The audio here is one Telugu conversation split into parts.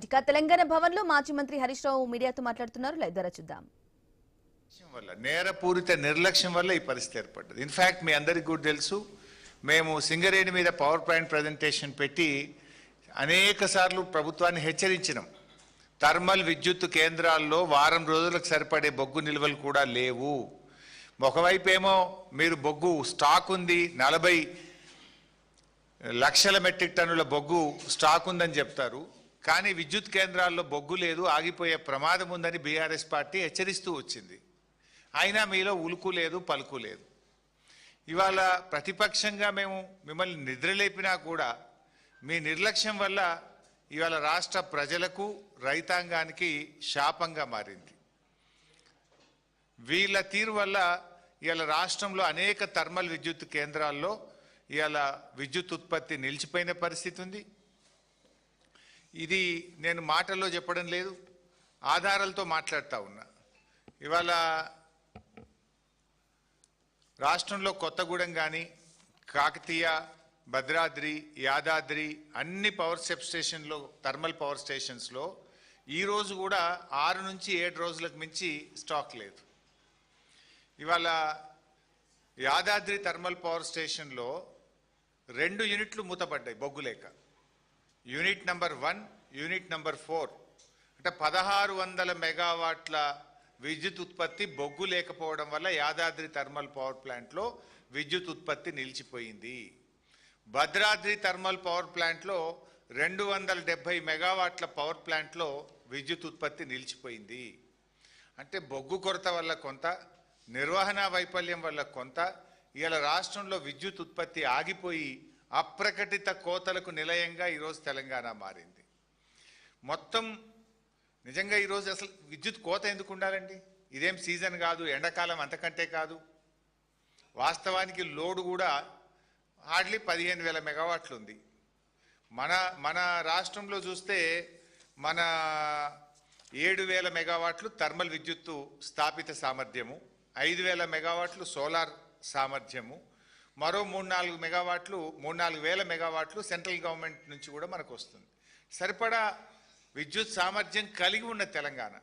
ఇక తెలంగాణ భవన్ లో మాజీ మంత్రి హరీష్ రావు మీడియాతో మాట్లాడుతున్నారు. లైవ్ ద్వారా చూద్దాం. నేరపూరిత నిర్లక్ష్యం వల్ల ఈ పరిస్థితి ఏర్పడ్డది. ఇన్ఫాక్ట్ మీ అందరికీ కూడా తెలుసు, మేము సింగరేణి మీద పవర్ పాయింట్ ప్రజెంటేషన్ పెట్టి అనేక సార్లు ప్రభుత్వాన్ని హెచ్చరించినాం. థర్మల్ విద్యుత్ కేంద్రాల్లో వారం రోజులకు సరిపడే బొగ్గు నిల్వలు కూడా లేవు. ఒకవైపు ఏమో మీరు బొగ్గు స్టాక్ ఉంది, 40 లక్షల మెట్రిక్ టన్నుల బొగ్గు స్టాక్ ఉందని చెప్తారు. కానీ విద్యుత్ కేంద్రాల్లో బొగ్గు లేదు, ఆగిపోయే ప్రమాదం ఉందని బీఆర్ఎస్ పార్టీ హెచ్చరిస్తూ వచ్చింది. అయినా మీలో ఉలుకు లేదు, పలుకు లేదు. ఇవాళ ప్రతిపక్షంగా మేము మిమ్మల్ని నిద్రలేపినా కూడా మీ నిర్లక్ష్యం వల్ల ఇవాళ రాష్ట్ర ప్రజలకు, రైతాంగానికి శాపంగా మారింది. వీళ్ళ తీరు వల్ల ఇవాళ రాష్ట్రంలో అనేక థర్మల్ విద్యుత్ కేంద్రాల్లో ఇవాళ విద్యుత్ ఉత్పత్తి నిలిచిపోయిన పరిస్థితి ఉంది. ఇది నేను మాటల్లో చెప్పడం లేదు, ఆధారాలతో మాట్లాడుతూ ఉన్నా. ఇవాళ రాష్ట్రంలో కొత్తగూడెం కానీ, కాకతీయ, భద్రాద్రి, యాదాద్రి అన్ని పవర్ సబ్ స్టేషన్లో, థర్మల్ పవర్ స్టేషన్స్లో ఈరోజు కూడా 6 నుంచి 7 రోజులకు మించి స్టాక్ లేదు. ఇవాళ యాదాద్రి థర్మల్ పవర్ స్టేషన్లో 2 యూనిట్లు మూతపడ్డాయి బొగ్గు లేక. యూనిట్ నెంబర్ 1, యూనిట్ నెంబర్ 4 అంటే 1600 మెగావాట్ల విద్యుత్ ఉత్పత్తి బొగ్గు లేకపోవడం వల్ల యాదాద్రి థర్మల్ పవర్ ప్లాంట్లో విద్యుత్ ఉత్పత్తి నిలిచిపోయింది. భద్రాద్రి థర్మల్ పవర్ ప్లాంట్లో 270 మెగావాట్ల పవర్ ప్లాంట్లో విద్యుత్ ఉత్పత్తి నిలిచిపోయింది. అంటే బొగ్గు కొరత వల్ల కొంత, నిర్వహణ వైఫల్యం వల్ల కొంత, ఇవాళ రాష్ట్రంలో విద్యుత్ ఉత్పత్తి ఆగిపోయి అప్రకటిత కోతలకు నిలయంగా ఈరోజు తెలంగాణ మారింది. మొత్తం నిజంగా ఈరోజు అసలు విద్యుత్ కోత ఎందుకు ఉండాలండి? ఇదేం సీజన్ కాదు, ఎండాకాలం అంతకంటే కాదు. వాస్తవానికి లోడు కూడా హార్డ్లీ 15,000 మెగావాట్లు ఉంది. మన రాష్ట్రంలో చూస్తే మన 7,000 మెగావాట్లు థర్మల్ విద్యుత్తు స్థాపిత సామర్థ్యము, 5,000 మెగావాట్లు సోలార్ సామర్థ్యము, మరో 3-4 మెగావాట్లు 3-4 మెగావాట్లు సెంట్రల్ గవర్నమెంట్ నుంచి కూడా మనకు వస్తుంది. సరిపడా విద్యుత్ సామర్థ్యం కలిగి ఉన్న తెలంగాణ.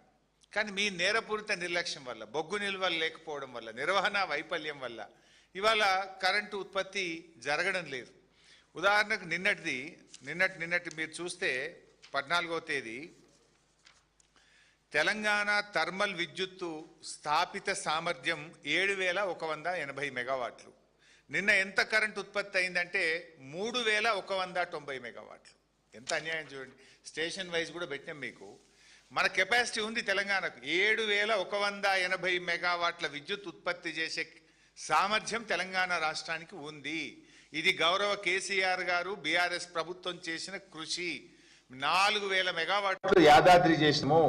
కానీ మీ నేరపూరిత నిర్లక్ష్యం వల్ల, బొగ్గు నిల్వలు లేకపోవడం వల్ల, నిర్వహణ వైఫల్యం వల్ల ఇవాళ కరెంటు ఉత్పత్తి జరగడం లేదు. ఉదాహరణకు నిన్నటి మీరు చూస్తే 14వ తేదీ తెలంగాణ థర్మల్ విద్యుత్తు స్థాపిత సామర్థ్యం 7,180 మెగావాట్లు. నిన్న ఎంత కరెంట్ ఉత్పత్తి అయిందంటే 3,190 మెగావాట్లు. ఎంత అన్యాయం చూడండి. స్టేషన్ వైజ్ కూడా పెట్టాం మీకు. మన కెపాసిటీ ఉంది తెలంగాణకు 7,180 మెగావాట్ల విద్యుత్ ఉత్పత్తి చేసే సామర్థ్యం తెలంగాణ రాష్ట్రానికి ఉంది. ఇది గౌరవ కేసీఆర్ గారు, బీఆర్ఎస్ ప్రభుత్వం చేసిన కృషి. 4,000 మెగావాట్లు యాదాద్రి చేసినాము,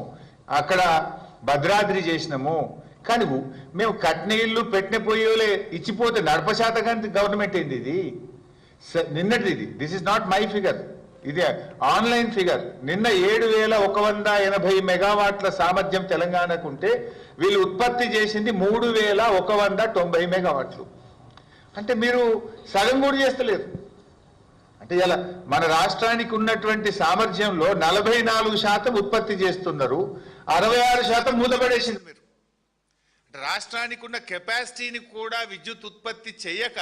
అక్కడ భద్రాద్రి చేసినాము. కానీ మేము కట్టిన ఇల్లు పెట్టిన పొయ్యోలే ఇచ్చిపోతే నడపశాతకానికి గవర్నమెంట్ ఏంది? ఇది నిన్నటిది. This is not my figure, ఇది ఆన్లైన్ ఫిగర్. నిన్న 7,180 మెగావాట్ల సామర్థ్యం తెలంగాణకు ఉంటే వీళ్ళు ఉత్పత్తి చేసింది 3,190 మెగావాట్లు. అంటే మీరు సగం కూడా చేస్తలేరు. అంటే ఇలా మన రాష్ట్రానికి ఉన్నటువంటి సామర్థ్యంలో 44% ఉత్పత్తి చేస్తున్నారు, 66% మూతపడేసింది మీరు. రాష్ట్రానికి ఉన్న కెపాసిటీని కూడా విద్యుత్ ఉత్పత్తి చేయక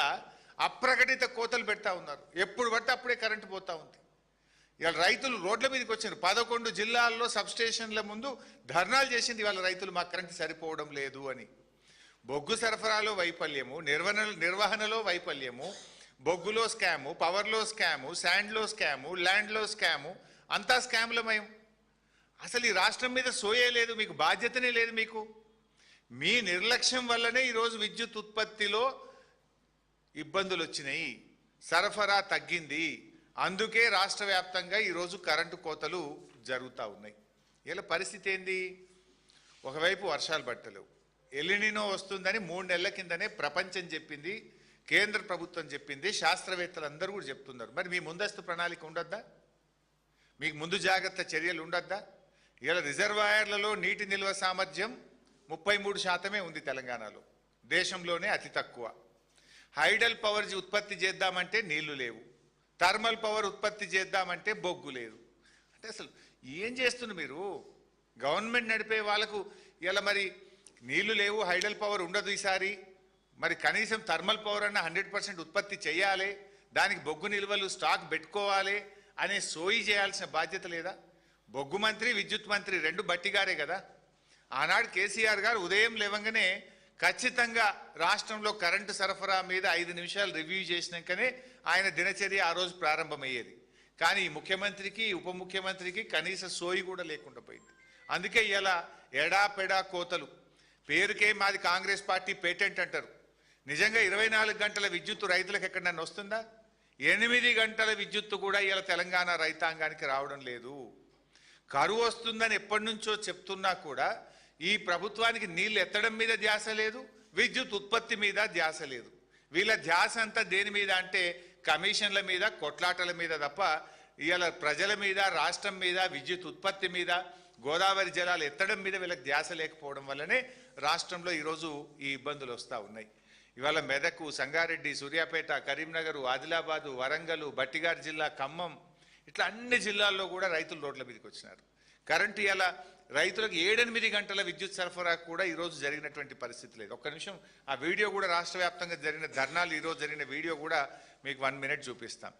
అప్రకటిత కోతలు పెడతా ఉన్నారు. ఎప్పుడు పడితే అప్పుడే కరెంటు పోతా ఉంది. ఇవాళ రైతులు రోడ్ల మీదకి వచ్చారు. 11 జిల్లాల్లో సబ్స్టేషన్ల ముందు ధర్నాలు చేసింది ఇవాళ రైతులు, మా కరెంటు సరిపోవడం లేదు అని. బొగ్గు సరఫరాలో వైఫల్యము, నిర్వహణలో వైఫల్యము, బొగ్గులో స్కాము, పవర్లో స్కాము, శాండ్లో స్కాము, ల్యాండ్లో స్కాము, అంతా స్కాములమయం. అసలు ఈ రాష్ట్రం మీద సోయే లేదు, మీకు బాధ్యతనే లేదు. మీకు మీ నిర్లక్ష్యం వల్లనే ఈరోజు విద్యుత్ ఉత్పత్తిలో ఇబ్బందులు వచ్చినాయి, సరఫరా తగ్గింది. అందుకే రాష్ట్ర వ్యాప్తంగా ఈరోజు కరెంటు కోతలు జరుగుతూ ఉన్నాయి. ఇలా పరిస్థితి ఏంది? ఒకవైపు వర్షాలు పట్టలేవు, ఎలినినో వస్తుందని 3 నెలల కిందనే ప్రపంచం చెప్పింది, కేంద్ర ప్రభుత్వం చెప్పింది, శాస్త్రవేత్తలు అందరూ కూడా చెప్తున్నారు. మరి మీ ముందస్తు ప్రణాళిక ఉండొద్దా? మీకు ముందు జాగ్రత్త చర్యలు ఉండొద్దా? ఇలా రిజర్వాయర్లలో నీటి నిల్వ సామర్థ్యం 33% ఉంది తెలంగాణలో, దేశంలోనే అతి తక్కువ. హైడల్ పవర్ ఉత్పత్తి చేద్దామంటే నీళ్లు లేవు, థర్మల్ పవర్ ఉత్పత్తి చేద్దామంటే బొగ్గు లేదు. అంటే అసలు ఏం చేస్తున్నారు మీరు? గవర్నమెంట్ నడిపే వాళ్ళకు ఇలా మరి నీళ్లు లేవు, హైడల్ పవర్ ఉండదు ఈసారి, మరి కనీసం థర్మల్ పవర్ అన్న 100% ఉత్పత్తి చేయాలి, దానికి బొగ్గు నిల్వలు స్టాక్ పెట్టుకోవాలి అనే సోయి చేయాల్సిన బాధ్యత లేదా? బొగ్గు మంత్రి, విద్యుత్ మంత్రి రెండు బట్టిగారే కదా. ఆనాడు కేసీఆర్ గారు ఉదయం లేవగానే ఖచ్చితంగా రాష్ట్రంలో కరెంటు సరఫరా మీద 5 నిమిషాలు రివ్యూ చేసినాకనే ఆయన దినచర్య ఆ రోజు ప్రారంభమయ్యేది. కానీ ముఖ్యమంత్రికి, ఉప ముఖ్యమంత్రికి కనీస సోయి కూడా లేకుండా పోయింది. అందుకే ఇలా ఎడాపెడా కోతలు. పేరుకే మాది కాంగ్రెస్ పార్టీ పేటెంట్ అంటారు. నిజంగా 24 గంటల విద్యుత్తు రైతులకు ఎక్కడన్నా వస్తుందా? 8 గంటల విద్యుత్తు కూడా ఇలా తెలంగాణ రైతాంగానికి రావడం లేదు. కరువు వస్తుందని ఎప్పటి నుంచో చెప్తున్నా కూడా ఈ ప్రభుత్వానికి నీళ్లు ఎత్తడం మీద ధ్యాస లేదు, విద్యుత్ ఉత్పత్తి మీద ధ్యాస లేదు. వీళ్ళ ధ్యాస అంతా దేని మీద అంటే కమిషన్ల మీద, కొట్లాటల మీద తప్ప ఇవాళ ప్రజల మీద, రాష్ట్రం మీద, విద్యుత్ ఉత్పత్తి మీద, గోదావరి జలాలు ఎత్తడం మీద వీళ్ళకి ధ్యాస లేకపోవడం వల్లనే రాష్ట్రంలో ఈరోజు ఈ ఇబ్బందులు వస్తూ ఉన్నాయి. ఇవాళ మెదక్, సంగారెడ్డి, సూర్యాపేట, కరీంనగర్, ఆదిలాబాదు, వరంగల్, బట్టిగార్ జిల్లా, ఖమ్మం ఇట్లా అన్ని జిల్లాల్లో కూడా రైతులు రోడ్ల మీదకి వచ్చినారు. కరెంటు ఇలా రైతులకు 7-8 గంటల విద్యుత్ సరఫరా కూడా ఈరోజు జరిగినటువంటి పరిస్థితి లేదు. ఒక్క నిమిషం ఆ వీడియో కూడా రాష్ట్ర వ్యాప్తంగా జరిగిన ధర్నాలు ఈరోజు జరిగిన వీడియో కూడా మీకు 1 మినిట్ చూపిస్తాం.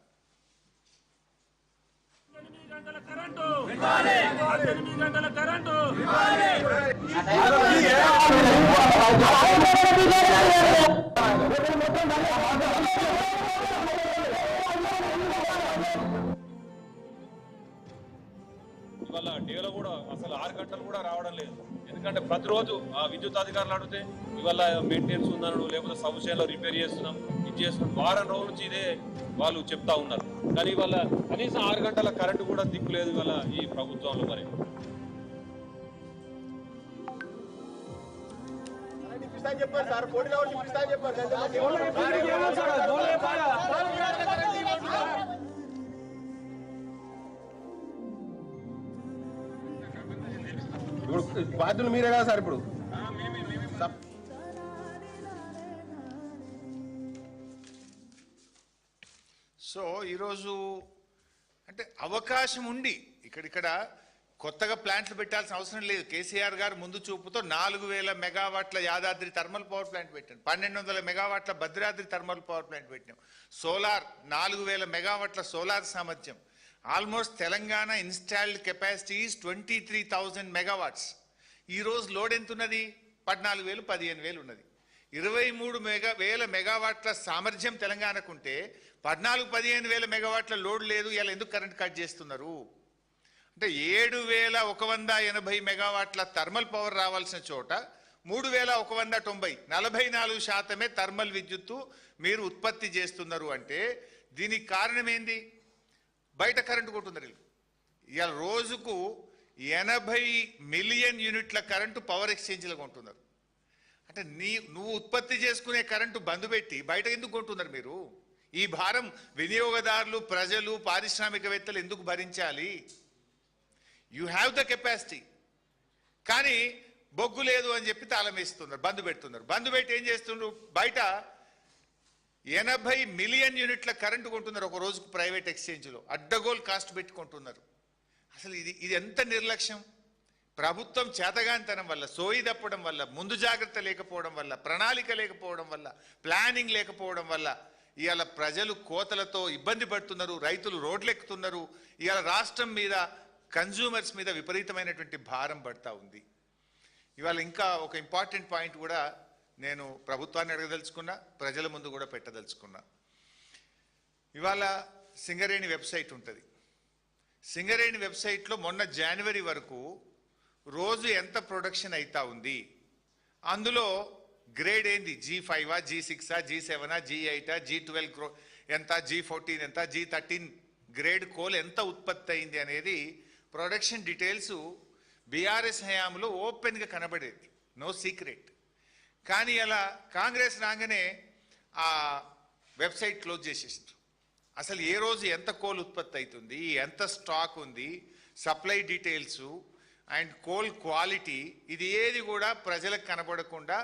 ఇవాళ డేలో కూడా అసలు 6 గంటలు కూడా రావడం లేదు. ఎందుకంటే ప్రతిరోజు ఆ విద్యుత్ అధికారులు అడిగితే ఇవాళ మెయింటెనెన్స్ ఉందన్నాడు, లేకపోతే సబ్స్టేషన్లో రిపేర్ చేస్తున్నాం, ఇది చేస్తున్నాం, వారం రోజుల నుంచి ఇదే వాళ్ళు చెప్తా ఉన్నారు. కానీ ఇవాళ కనీసం 6 గంటల కరెంటు కూడా దిక్కు లేదు ఇవాళ ఈ ప్రభుత్వంలో. మరి చెప్పారు సార్, చెప్పారు. ఇప్పుడు బాధ్యులు మీరే కదా సార్. ఇప్పుడు సో ఈరోజు అంటే అవకాశం ఉండి ఇక్కడ కొత్తగా ప్లాంట్లు పెట్టాల్సిన అవసరం లేదు. కేసీఆర్ గారు ముందు చూపుతో 4000 మెగావాట్ల యాదాద్రి థర్మల్ పవర్ ప్లాంట్ పెట్టాం, 1200 మెగావాట్ల భద్రాద్రి థర్మల్ పవర్ ప్లాంట్ పెట్టినాం. సోలార్ 4000 మెగావాట్ల సోలార్ సామర్థ్యం. Almost Telangana installed capacity is 23,000 megawatts. ఈరోజు లోడ్ ఎంత ఉన్నది? 14,000, 15,000 ఉన్నది. 23,000 మెగావాట్ల సామర్థ్యం తెలంగాణకు ఉంటే 14,000-15,000 మెగావాట్ల లోడ్ లేదు. ఇలా ఎందుకు కరెంట్ కట్ చేస్తున్నారు? అంటే 7,180 మెగావాట్ల థర్మల్ పవర్ రావాల్సిన చోట 3,190, 44% థర్మల్ విద్యుత్తు మీరు ఉత్పత్తి చేస్తున్నారు. అంటే దీనికి కారణం ఏంది? బయట కరెంటు కొంటున్నారు. ఇవాళ రోజుకు 80 మిలియన్ యూనిట్ల కరెంటు పవర్ ఎక్స్చేంజ్లో కొంటున్నారు. అంటే నువ్వు ఉత్పత్తి చేసుకునే కరెంటు బంద్ పెట్టి బయట ఎందుకు కొంటున్నారు మీరు? ఈ భారం వినియోగదారులు, ప్రజలు, పారిశ్రామికవేత్తలు ఎందుకు భరించాలి? యూ హ్యావ్ ద కెపాసిటీ, కానీ బొగ్గు లేదు అని చెప్పి తాళం వేస్తున్నారు, బంద్ పెడుతున్నారు. బంద్ పెట్టి ఏం చేస్తున్నారు? బయట 80 మిలియన్ యూనిట్ల కరెంటు కొంటున్నారు ఒక రోజుకు ప్రైవేట్ ఎక్స్చేంజ్లో, అడ్డగోల్ కాస్ట్ పెట్టుకుంటున్నారు. అసలు ఇది ఎంత నిర్లక్ష్యం! ప్రభుత్వం చేతగానితనం వల్ల, సోయి తప్పడం వల్ల, ముందు జాగ్రత్త లేకపోవడం వల్ల, ప్రణాళిక లేకపోవడం వల్ల, ప్లానింగ్ లేకపోవడం వల్ల ఇవాళ ప్రజలు కోతలతో ఇబ్బంది పడుతున్నారు, రైతులు రోడ్లెక్కుతున్నారు. ఇవాళ రాష్ట్రం మీద, కన్జ్యూమర్స్ మీద విపరీతమైనటువంటి భారం పడతా ఉంది. ఇవాళ ఇంకా ఒక ఇంపార్టెంట్ పాయింట్ కూడా నేను ప్రభుత్వాన్ని అడగదలుచుకున్నా, ప్రజల ముందు కూడా పెట్టదలుచుకున్నా. ఇవాళ సింగరేణి వెబ్సైట్ ఉంటుంది. సింగరేణి వెబ్సైట్లో మొన్న జనవరి వరకు రోజు ఎంత ప్రొడక్షన్ అవుతా ఉంది, అందులో గ్రేడ్ ఏంది, G5, G6, G7, G8, G12 ఎంత, G14 ఎంత, G13 గ్రేడ్ కోల్ ఎంత ఉత్పత్తి అయింది అనేది ప్రొడక్షన్ డీటెయిల్స్ బీఆర్ఎస్ హయాంలో ఓపెన్గా కనబడేది, నో సీక్రెట్. కానీ అలా కాంగ్రెస్ రాగానే ఆ వెబ్సైట్ క్లోజ్ చేసేసారు. అసలు ఏ రోజు ఎంత కోల్ ఉత్పత్తి అవుతుంది, ఎంత స్టాక్ ఉంది, supply details and coal quality, ఇది ఏది కూడా ప్రజలకు కనబడకుండా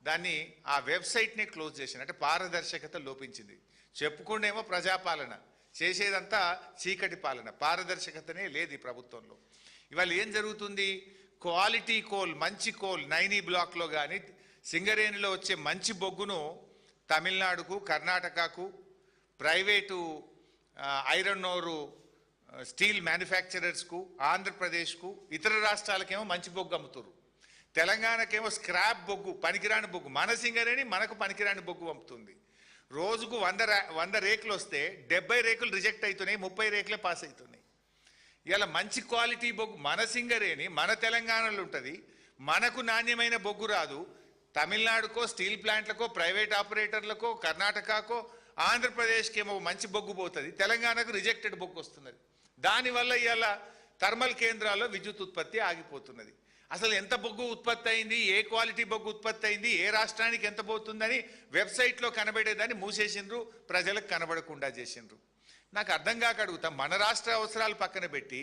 దాన్ని ఆ వెబ్సైట్ని క్లోజ్ చేసింది. అంటే పారదర్శకత లోపించింది. చెప్పుకుండేమో ప్రజాపాలన, చేసేదంతా చీకటి పాలన, పారదర్శకతనే లేదు ఈ ప్రభుత్వంలో. ఇవాళ ఏం జరుగుతుంది? క్వాలిటీ కోల్, మంచి కోల్ నైనీ బ్లాక్లో కానీ సింగరేణిలో వచ్చే మంచి బొగ్గును తమిళనాడుకు, కర్ణాటకకు, ప్రైవేటు ఐరన్ ఓరు స్టీల్ మ్యానుఫ్యాక్చరర్స్కు, ఆంధ్రప్రదేశ్కు, ఇతర రాష్ట్రాలకేమో మంచి బొగ్గు అమ్ముతారు. తెలంగాణకేమో స్క్రాప్ బొగ్గు, పనికిరాని బొగ్గు. మన సింగరేణి మనకు పనికిరాని బొగ్గు పంపుతుంది. రోజుకు 100 రేకులు వస్తే 70 రేకులు రిజెక్ట్ అవుతున్నాయి, 30 రేకులే పాస్ అవుతున్నాయి. ఇలా మంచి క్వాలిటీ బొగ్గు మన సింగరేణి మన తెలంగాణలో ఉంటుంది, మనకు నాణ్యమైన బొగ్గు రాదు. తమిళనాడుకో, స్టీల్ ప్లాంట్లకో, ప్రైవేట్ ఆపరేటర్లకో, కర్ణాటకకో, ఆంధ్రప్రదేశ్కి ఏమో మంచి బొగ్గు పోతుంది, తెలంగాణకు రిజెక్టెడ్ బొగ్గు వస్తున్నది. దానివల్ల ఇవాళ థర్మల్ కేంద్రాల్లో విద్యుత్ ఉత్పత్తి ఆగిపోతున్నది. అసలు ఎంత బొగ్గు ఉత్పత్తి అయింది, ఏ క్వాలిటీ బొగ్గు ఉత్పత్తి అయింది, ఏ రాష్ట్రానికి ఎంత పోతుందని వెబ్సైట్లో కనబడేదాన్ని మూసేసిండ్రు, ప్రజలకు కనబడకుండా చేసిండ్రు. నాకు అర్థం కాక అడుగుతా, మన రాష్ట్ర అవసరాలు పక్కన పెట్టి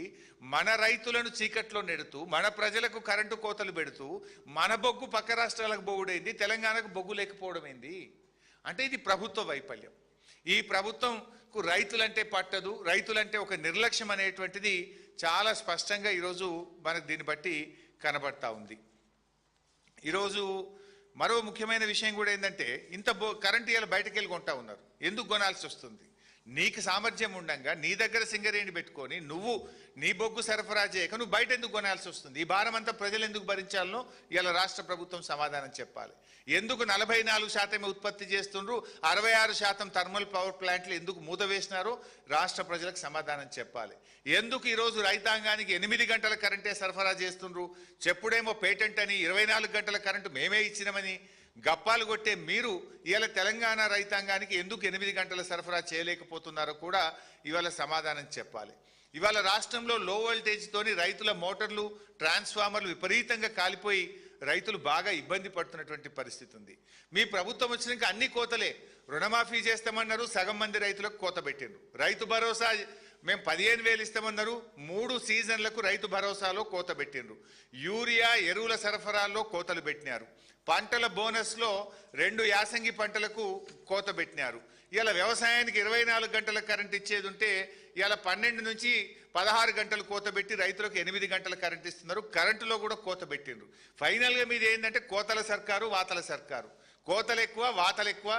మన రైతులను చీకట్లో నెడుతూ, మన ప్రజలకు కరెంటు కోతలు పెడుతూ, మన బొగ్గు పక్క రాష్ట్రాలకు బొగ్గుడైంది, తెలంగాణకు బొగ్గు లేకపోవడం ఏంది అంటే ఇది ప్రభుత్వ వైఫల్యం. ఈ ప్రభుత్వంకు రైతులంటే పట్టదు, రైతులంటే ఒక నిర్లక్ష్యం అనేటువంటిది చాలా స్పష్టంగా ఈరోజు మనకు దీన్ని బట్టి కనబడతా ఉంది. ఈరోజు మరో ముఖ్యమైన విషయం కూడా ఏంటంటే, ఇంత కరెంటు ఇలా బయటకు వెళ్ళి కొంటా ఉన్నారు. ఎందుకు కొనాల్సి వస్తుంది? నీకు సామర్థ్యం ఉండంగా నీ దగ్గర సింగరేణి పెట్టుకొని నువ్వు నీ బొగ్గు సరఫరా చేయక నువ్వు బయట ఎందుకు కొనాల్సి వస్తుంది? ఈ భారం అంతా ప్రజలు ఎందుకు భరించాలనో ఇలా రాష్ట్ర ప్రభుత్వం సమాధానం చెప్పాలి. ఎందుకు 44% ఉత్పత్తి చేస్తుండ్రు, 66% థర్మల్ పవర్ ప్లాంట్లు ఎందుకు మూత వేసినారో రాష్ట్ర ప్రజలకు సమాధానం చెప్పాలి. ఎందుకు ఈరోజు రైతాంగానికి 8 గంటల కరెంటే సరఫరా చేస్తుండ్రు, చెప్పుడేమో పేటెంట్ అని 24 గంటల కరెంటు మేమే ఇచ్చినామని గప్పాలు కొట్టే మీరు ఇవాళ తెలంగాణ రైతాంగానికి ఎందుకు 8 గంటల సరఫరా చేయలేకపోతున్నారో కూడా ఇవాళ సమాధానం చెప్పాలి. ఇవాళ రాష్ట్రంలో లో వోల్టేజ్తోని రైతుల మోటార్లు, ట్రాన్స్ఫార్మర్లు విపరీతంగా కాలిపోయి రైతులు బాగా ఇబ్బంది పడుతున్నటువంటి పరిస్థితి ఉంది. మీ ప్రభుత్వం వచ్చినాక అన్ని కోతలే. రుణమాఫీ చేస్తామన్నారు, సగం మంది రైతులకు కోత పెట్టిండ్రు. రైతు భరోసా మేము 15,000 ఇస్తామన్నారు, 3 సీజన్లకు రైతు భరోసాలో కోత పెట్టిండ్రు. యూరియా ఎరువుల సరఫరాల్లో కోతలు పెట్టినారు. పంటల బోనస్లో 2 యాసంగి పంటలకు కోత పెట్టినారు. ఇలా వ్యవసాయానికి 24 గంటల కరెంట్ ఇచ్చేది ఉంటే ఇలా 12 నుంచి 16 గంటలు కోత పెట్టి రైతులకు 8 గంటల కరెంట్ ఇస్తున్నారు. కరెంటులో కూడా కోత పెట్టిండ్రు. ఫైనల్గా మీది ఏంటంటే కోతల సర్కారు, వాతల సర్కారు. కోతలు ఎక్కువ, వాతలు ఎక్కువ.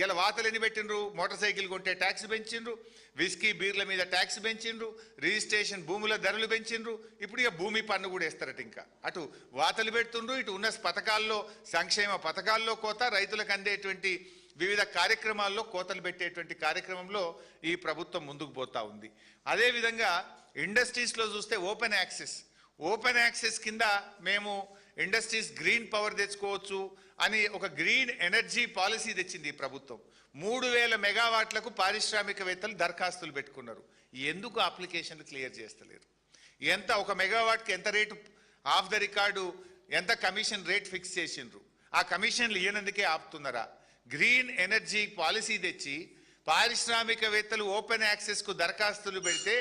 ఇలా వాతలు ఎన్ని పెట్టిండ్రు? మోటార్ సైకిల్ కొంటే ట్యాక్స్ పెంచిండ్రు, విస్కీ బీర్ల మీద ట్యాక్స్ పెంచిండ్రు, రిజిస్ట్రేషన్ భూముల ధరలు పెంచిండ్రు. ఇప్పుడు ఇక భూమి పన్ను కూడా వేస్తారట. ఇంకా అటు వాతలు పెడుతుండ్రు, ఇటు ఉన్న పథకాల్లో, సంక్షేమ పథకాల్లో కోత, రైతులకు అందేటువంటి వివిధ కార్యక్రమాల్లో కోతలు పెట్టేటువంటి కార్యక్రమంలో ఈ ప్రభుత్వం ముందుకు పోతా ఉంది. అదేవిధంగా ఇండస్ట్రీస్లో చూస్తే ఓపెన్ యాక్సెస్ కింద మేము ఇండస్ట్రీస్ గ్రీన్ పవర్ తెచ్చుకోవచ్చు అని ఒక గ్రీన్ ఎనర్జీ పాలసీ తెచ్చింది ఈ ప్రభుత్వం. 3,000 మెగావాట్లకు పారిశ్రామికవేత్తలు దరఖాస్తులు పెట్టుకున్నారు. ఎందుకు అప్లికేషన్లు క్లియర్ చేస్తలేరు? ఎంత ఒక మెగావాట్కి ఎంత రేటు ఆఫ్ ద రికార్డు, ఎంత కమిషన్ రేట్ ఫిక్స్ చేసిండ్రు? ఆ కమిషన్లు ఇవ్వనందుకే ఆపుతున్నారా? గ్రీన్ ఎనర్జీ పాలసీ తెచ్చి పారిశ్రామికవేత్తలు ఓపెన్ యాక్సెస్కు దరఖాస్తులు పెడితే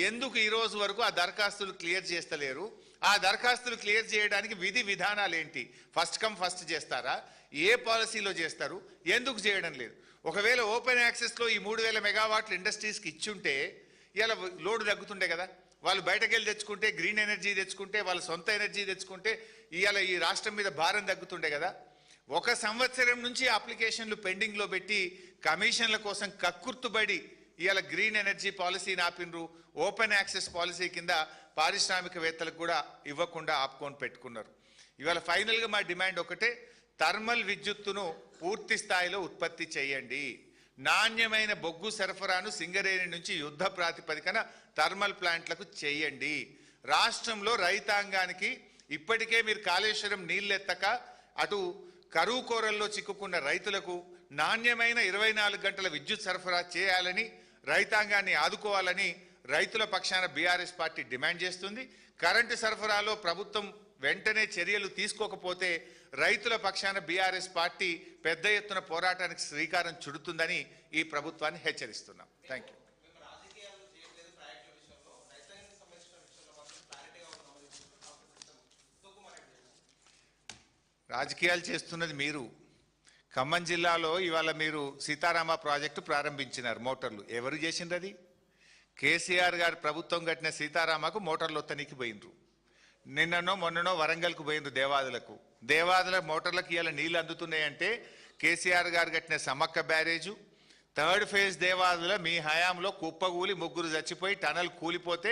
ఎందుకు ఈ రోజు వరకు ఆ దరఖాస్తులు క్లియర్ చేస్తలేరు? ఆ దరఖాస్తులు క్లియర్ చేయడానికి విధి విధానాలు ఏంటి? ఫస్ట్ కమ్ ఫస్ట్ చేస్తారా? ఏ పాలసీలో చేస్తారు? ఎందుకు చేయడం లేదు? ఒకవేళ ఓపెన్ యాక్సెస్లో ఈ 3,000 మెగావాట్లు ఇండస్ట్రీస్కి ఇచ్చుంటే ఇలా లోడ్ తగ్గుతుండే కదా. వాళ్ళు బయటకు వెళ్ళి తెచ్చుకుంటే, గ్రీన్ ఎనర్జీ తెచ్చుకుంటే, వాళ్ళ సొంత ఎనర్జీ తెచ్చుకుంటే ఇవాళ ఈ రాష్ట్రం మీద భారం తగ్గుతుండే కదా. 1 సంవత్సరం నుంచి అప్లికేషన్లు పెండింగ్లో పెట్టి కమిషన్ల కోసం కక్కుర్తుబడి ఇవాళ గ్రీన్ ఎనర్జీ పాలసీని ఆపినరు. ఓపెన్ యాక్సెస్ పాలసీ కింద పారిశ్రామికవేత్తలకు కూడా ఇవ్వకుండా ఆపుకొని పెట్టుకున్నారు. ఇవాళ ఫైనల్గా మా డిమాండ్ ఒకటే, థర్మల్ విద్యుత్తును పూర్తి స్థాయిలో ఉత్పత్తి చేయండి. నాణ్యమైన బొగ్గు సరఫరాను సింగరేణి నుంచి యుద్ధ ప్రాతిపదికన థర్మల్ ప్లాంట్లకు చేయండి. రాష్ట్రంలో రైతాంగానికి ఇప్పటికే మీరు కాళేశ్వరం నీళ్ళెత్తక అటు కరువు కోరల్లో చిక్కుకున్న రైతులకు నాణ్యమైన 24 గంటల విద్యుత్ సరఫరా చేయాలని, రైతాంగాన్ని ఆదుకోవాలని రైతుల పక్షాన బీఆర్ఎస్ పార్టీ డిమాండ్ చేస్తుంది. కరెంటు సరఫరాలో ప్రభుత్వం వెంటనే చర్యలు తీసుకోకపోతే రైతుల పక్షాన బీఆర్ఎస్ పార్టీ పెద్ద ఎత్తున పోరాటానికి శ్రీకారం చుడుతుందని ఈ ప్రభుత్వాన్ని హెచ్చరిస్తున్నాం. Thank you. రాజకీయాలు చేస్తున్నది మీరు, ఖమ్మం జిల్లాలో ఇవాళ మీరు సీతారామ ప్రాజెక్టు ప్రారంభించినారు. మోటార్లు ఎవరు చేసిండ్రు? అది కేసీఆర్ గారు ప్రభుత్వం కట్టిన సీతారామకు మోటార్లు వత్తనికి పోయినరు. నిన్ననో మొన్ననో వరంగల్కు పోయినరు దేవాదులకు. దేవాదుల మోటార్లకు ఇవాళ నీళ్లు అందుతున్నాయంటే కేసీఆర్ గారు కట్టిన Sammakka barrage, 3rd phase Devadula మీ హయాంలో కుప్పగూలి 3 చచ్చిపోయి టనల్ కూలిపోతే